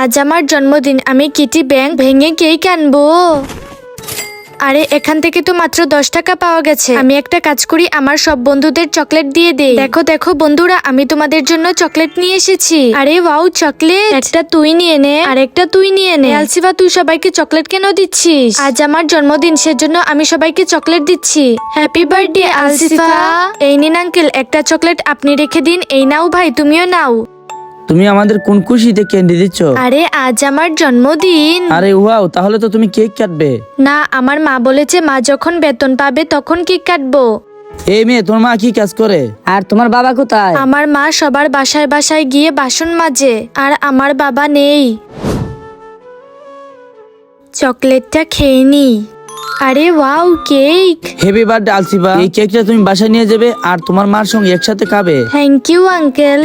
আজ আমার জন্মদিন, আমি কিটি ব্যাংক ভেঙে কেক আনবো। আরে এখান থেকে তো মাত্র 10 টাকা পাওয়া গেছে। আমি একটা কাজ করি, আমার সব বন্ধুদের চকলেট দিয়ে দেই। দেখো দেখো বন্ধুরা, আমি তোমাদের জন্য চকলেট নিয়ে এসেছি। আরে ওয়াও, চকলেট। একটা তুই নিয়ে নে, আর একটা তুই নিয়ে নে। আলসিফা, তুই সবাইকে চকলেট কেন দিচ্ছিস? আজ আমার জন্মদিন, সেজন্য আমি সবাইকে চকলেট দিচ্ছি। Happy birthday Alsifa. এই নিন আঙ্কেল, একটা চকলেট আপনি রেখে দিন। এই নাও ভাই, তুমিও নাও। তুমি আমাদের কোন খুশিতে ক্যান্ডি দিচ্ছ? আরে আজ আমার জন্মদিন। আরে ওয়াও, তাহলে তো তুমি কেক কাটবে। না, আমার মা বলেছে মা যখন বেতন পাবে তখন কেক কাটবো। এই মেয়ে, তোমার মা কি কাজ করে? আর তোমার বাবা কোথায়? আমার মা সবার বাসায় বাসায় গিয়ে বাসন মাজে, আর আমার বাবা নেই। চকলেটটা খেয়ে নি। আরে wow, cake. Happy birthday Alsifa. এই কেকটা তুমি বাসায় নিয়ে যাবে আর তোমার মার সঙ্গে একসাথে খাবে। Thank you uncle.